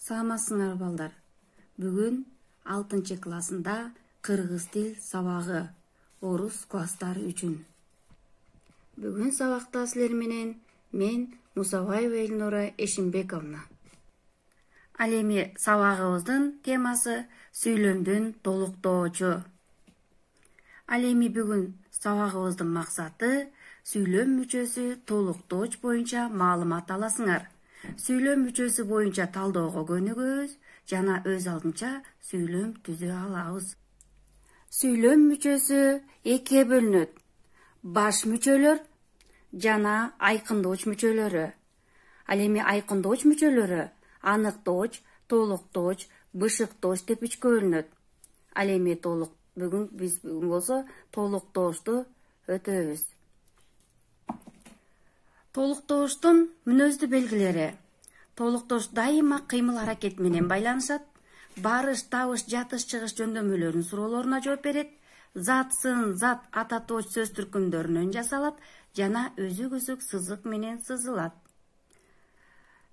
Саламатсыңар балдар. Бүгүн 6 классында кыргыз тил сабагы орус класстары үчүн. Бүгүн сабакта силер менен мен Мусабаева Эльнора Эшимбековна. Ал эми сабагыбыздын темасы сүйлөмдүн толуктоочу. Ал эми бүгүн сабагыбыздын максаты сүйлөм мүчөсү толуктооч боюнча маалымат аласыңар. Сүйлөм мүчөсү боюнча талоого көнүгөбүз жана өз алдынча сүйлөм түзө алабыз. Сүйлөм мүчөсү экиге бөлүнөт. Баш мүчөлөр жана айкындооч мүчөлөрү. Ал эми айкындооч мүчөлөрү аныктооч, толуктооч, бышыктооч деп үчкө бөлүнөт. Ал эми бүгүн болсо толуктоочту өтөбүз. Толуктооштун мүнөздүү белгилери. Толуктооч дайыма кыймыл аракет менен байланышат. Барыш, табыш, жатыш, чыгыш жөндөмөлөрүнүн суроолоруна жооп берет. Зат, сын, зат, ататооч сөз түркүмдөрүнөн жасалат жана үзүк-үзүк сызык менен сызылат.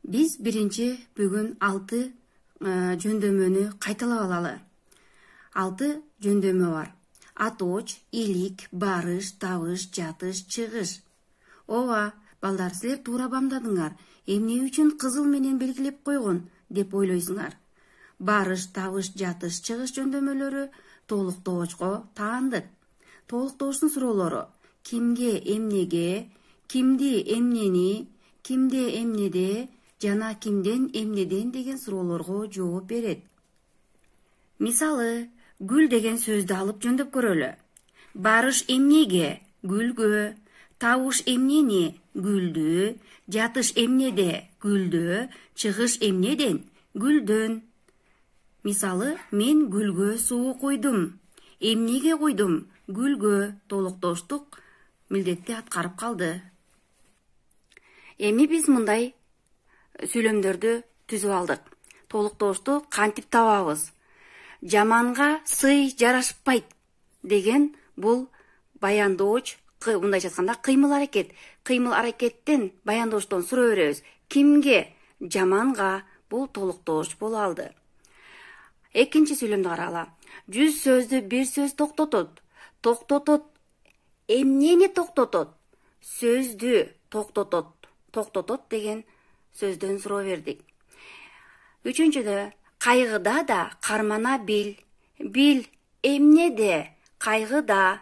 Биз биринчи бүгүн 6 жөндөмөнү кайталап алалы. 6 жөндөмө бар. Атооч, илик, барыш, табыш, жатыш, чыгыш. Ооба, балдар, силер туура бамдадыңар. Эмне үчүн кызыл менен белгилеп койгон деп ойлойсуңар. Барыш, табыш, жатыш, чыгыш жөндөмөлөрү толуктоочко таандык. Толуктоочтун суроолору: кимге, эмнеге, кимди, эмнени, кимде, эмнеде жана кимден, эмнеден деген суроолорго жооп берет. Мисалы, гүл деген сөздү алып жөндөп көрөлү. Барыш эмнеге? Гүлгө. Табыш эмнени? Гүлдү. Жатыш эмнеде? Гүлдү. Чыгыш эмнеден? Гүлдөн. Мисалы, мен гүлгө суу куйдум. Эмнеге куйдум? Гүлгө. Толуктооштук милдетти аткарып калды. Эми биз мындай сүйлөмдөрдү түзүп алдык. Толуктоошту кантип табабыз? Жаманга сый жарашпайт деген бул баяндооч, мындайча айтканда кыймыл аракет. Кыймыл аракеттен баяндооштон суроо беребиз. Кимге? Жаманга. Бул толуктооч боло алды. Экинчи сүйлөмдү карагыла. 100 сөздү бир сөз токтотот. Токтотот. Эмнени токтотот? Сөздү токтотот. Токтотот деген сөздөн суроо бердик. Үчүнчүдө, кайгыда да кармана бил. Бил эмнеде? Кайгыда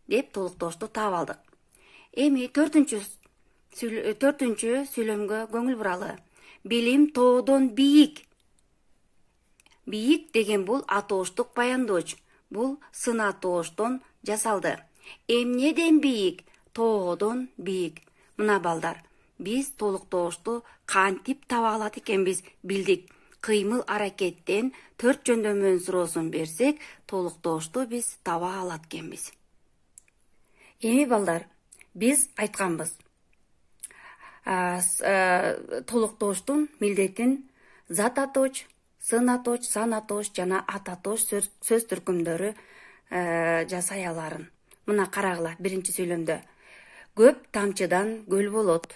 деп толуктоошту таап алдык. Эми төртүнчү сүйлөмгө көңүл буралы. Билим тоодон бийик. Бийик деген бул атооштук баяндооч. Бул сын атооштон жасалды. Эмнеден бийик? Тоодон бийик. Мына балдар, биз толуктоошту кантип таба алат экенбиз билдик. Кыймыл аракеттен 4 жөндөмөнүн суроосун берсек, толуктоошту биз таба алат экенбиз. Эми балдар, биз айтканбыз. Толуктооштун милдетин зат атооч, сын атооч, сан атооч жана ататооч сөз түркүмдөрү жасай аларын. Мына карагыла, биринчи сүйлөмдө. Көп тамчыдан көл болот.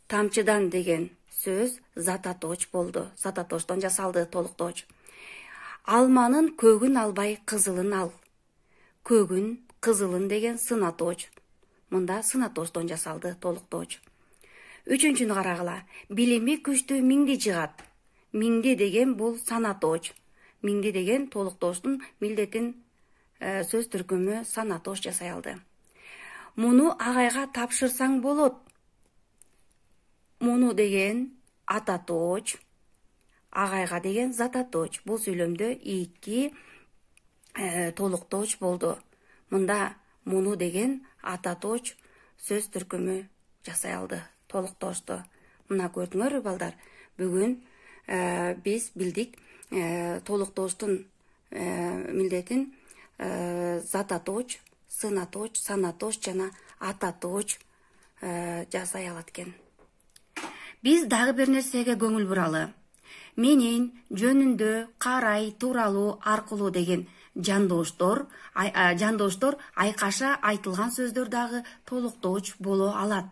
Тамчыдан деген сөз зат атооч болду. Зат атоочтон жасалды толуктооч. Алманын көгүн албай кызылын ал. Көгүн, кызылын деген сын атооч. Мында сын атоочтон жасалды толуктооч. Үчүнчүнү карагыла. Билими күчтүү миңди жыгат. Миңди деген бул сан атооч. Миңди деген толуктооштун милдетин сөз түркүмү сан атооч жасай алды. Муну агайга тапшырсаң болот. Муну деген ататооч, агайга деген зат атооч. Бул сүйлөмдө 2 толуктооч болду. Мында муну деген ататооч сөз түркүмү жасай алды толуктоошту. Мына көрдүңөрбү балдар, бүгүн биз билдик толуктооштун милдетин зат атооч, сын атооч, сан атооч жана ататооч жасай алат экен. Биз дагы бир нерсеге көңүл буралы. Менин, жөнүндө, карай, тууралуу, аркылуу деген жандооштор айкаша айтылган сөздөр дагы толуктооч боло алат.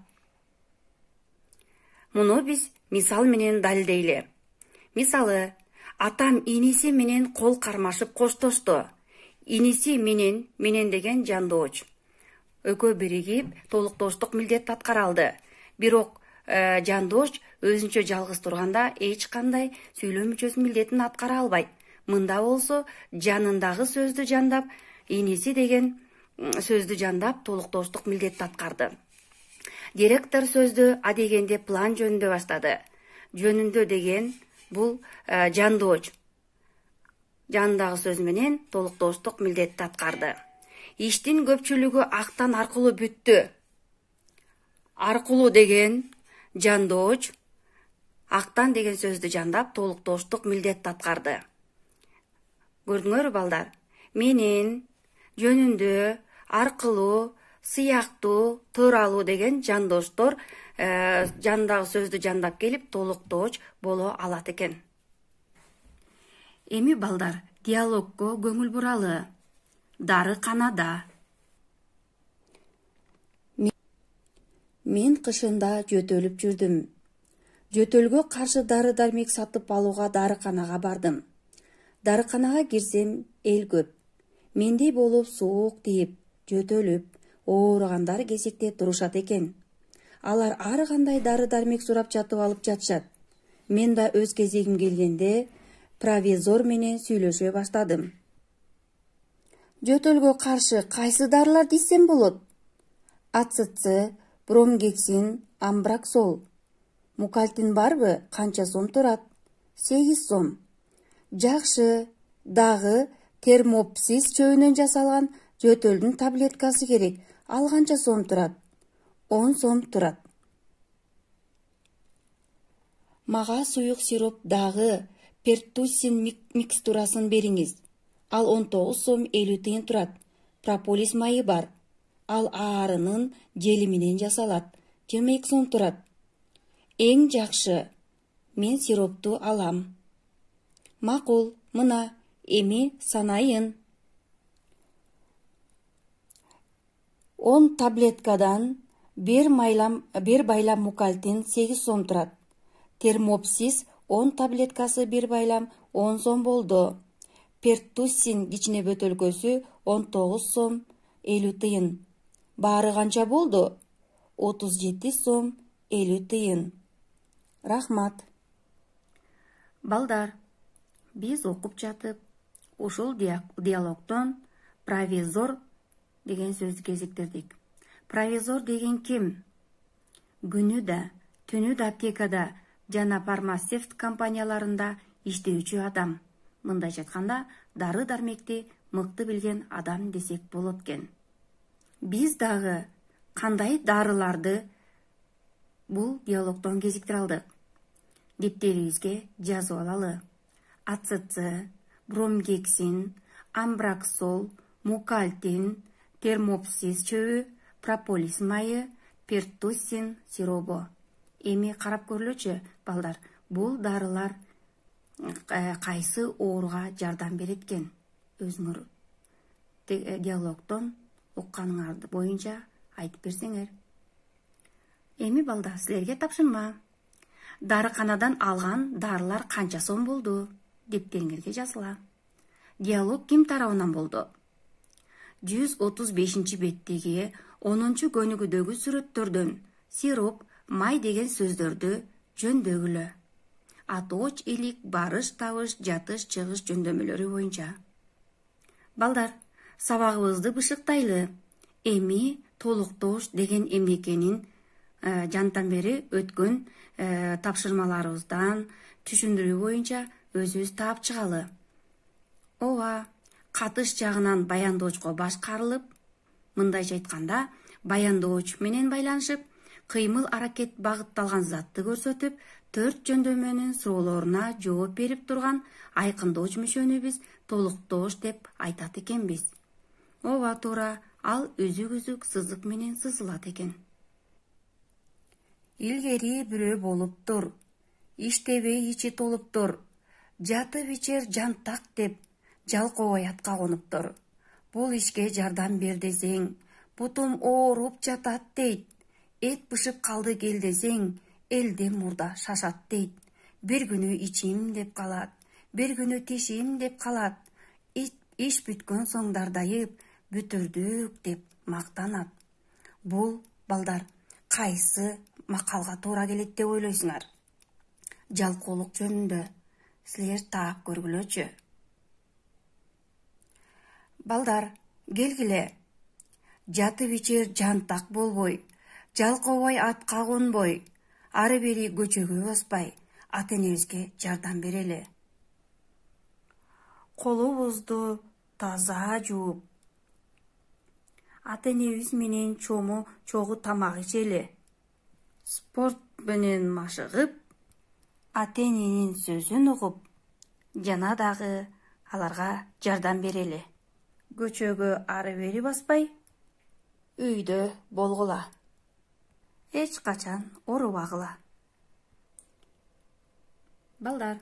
Муну биз мисал менен далилдейли. Мисалы, атам иниси менен кол кармашып коштошту. Иниси менен деген Жандооч. Экөө биригип толуктоштук милдет аткара алды. Бирок Жандооч өзүнчө жалгыз турганда эч кандай сүйлөө мүчөсү милдетин аткара албайт. Мында болсо жанындагы сөздү жандап, иниси деген сөздү жандап толуктоштук милдетти аткарды. Директор сөздү адегенде план жөнүндө баштады. Жөнүндө деген бул Жандооч. Жанындагы сөз менен толуктоштук милдетти аткарды. Иштин көпчүлүгү актан аркылуу бүттү. Аркылуу деген Жандооч, актан деген сөздү жандап толуктоштук милдетти аткарды. Көрдүңөрбү балдар? Менен, жөнүндө, аркылуу, сыяктуу, тууралуу деген жандоштор жанындагы сөздү жандап келип толуктооч боло алат экен. Эми балдар, диалогго көңүл буралы. Дарыканада. Мен кышында жөтөлүп жүрдүм. Жөтөлгө каршы дары-дармек сатып алууга дарыканага бардым. Дарыканага кирсем, эл көп. Мендей болуп суук тийип, жөтөлүп, ооругандар кесекте турушат экен. Алар ар кандай дары-дармек сурап жатып алып жатышат. Мен да өз кезегим келгенде провизор менен сүйлөшө баштадым. Жөтөлгө каршы кайсы дарылар десем болот? АЦЦ, бромгексин, амбраксол. Мукалтин барбы? Канча сом турат? 8 сом. Жакшы, дагы термопсис чөбүнөн жасалган жөтөлдүн таблеткасы керек. Ал канча сом турат? 10 сом турат. Мага суюк сироп дагы пертуссин микстурасын бериңиз. Ал 19 сом 50 тыйын турат. Прополис майы бар. Ал аарынын жели менен жасалат. 22 сом турат. Эң жакшы. Мен сиропту алам. Макул, мына, эми санайын. 10 таблеткадан bir байлам мукалтин 8 сом турат. Термопсис 10 таблеткасы bir байлам 10 сом болду. Пертуссин кичине бөтөлкөсү 19 сом 50 тыйын. Баары канча болду? 37 сом 50 тыйын. Рахмат. Балдар, биз окуп жатып, ушул диалогтон провизор деген сөздү кезиктирдик. Провизор деген ким? Күнү да, түнү да аптекада жана фармацевт компанияларында иштөөчү адам. Мындайча айтканда, дары-дармекти мыкты билген адам десек болот экен. Биз дагы кандай дарыларды бул диалогтон кезиктире алдык? Дептерибизге жазып алалы. АЦЦ, бромгексин, амбраксол, мукалтин, термопсис чөбү, прополис майы, пертуссин сиробу. Эми карап көрүлөчү, балдар, бул дарылар кайсы ооруга жардам берет экен? Өзүңөр диалогтон укканыңар боюнча айтып берсеңер. Эми балдар, силерге тапшырма. Дарыканадан алган дарылар канча сом болду? Дептериңерге жазыла. Диалог ким тарабынан болду? 135 беттеги 10 көнүгүдөгү сүрөттөрдөн сироп, май деген сөздөрдү жөндөгүлө. Атооч, илик, барыш, табыш, жатыш, чыгыш жөндөмөлөрү боюнча. Балдар, сабагыбызды бышыктайлы. Эми толуктоош деген эмнекенин жантан бери өткөн тапшырмаларыбыздан түшүндүрүү боюнча өзүбүз таап чыгалы. Ооба, катыш жагынан баяндоочко башкарылып, мындайча айтканда, баяндооч менен байланышып, кыймыл аракет багытталган затты көрсөтүп, 4 жөндөмөнүн суроолоруна жооп берип турган айкындооч мүчөнү биз толуктоош деп айтат экенбиз. Ооба, туура, ал үзүк-үзүк сызык менен сызылат экен. Илгери бирөө болуптур, иштебей ичи толуптур, жатып ичер жантак деп жалкообой атка конуптур. Бул ишке жардам бер десең, бутум ооруп жатат дейт. Эт бышып калды кел десең, элден мурда шашат дейт. Bir günü içim деп калат, bir günü тишим деп калат. Иш бүткөн соң дардайып, бүтүрдүк деп мактанат. Бул балдар кайсы макалга туура келет деп ойлойсуңар? Жалкоолук жөнүндө силер таап көргүлөчү. Балдар, келгиле. Жатып ичер жантак болбой, жалкообой атка конбой, ары бери көчөгө баспай, ата-энебизге жардам берели. Колубузду таза жууп, ата-энебиз менен чогуу тамак ичели. Спорт менен машыгып, ата-эненин сөзүн угуп, жана дагы аларга жардам берели. Көчөгө ары бери баспай, үйдө болгула. Эч качан оорубагыла. Балдар,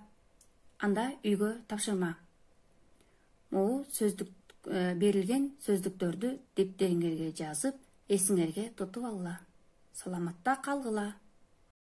анда үйгө тапшырма. Могу берилген сөздүктөрдү дептериңерге жазып, эсиңерге тутуп алгыла. Саламатта калгыла.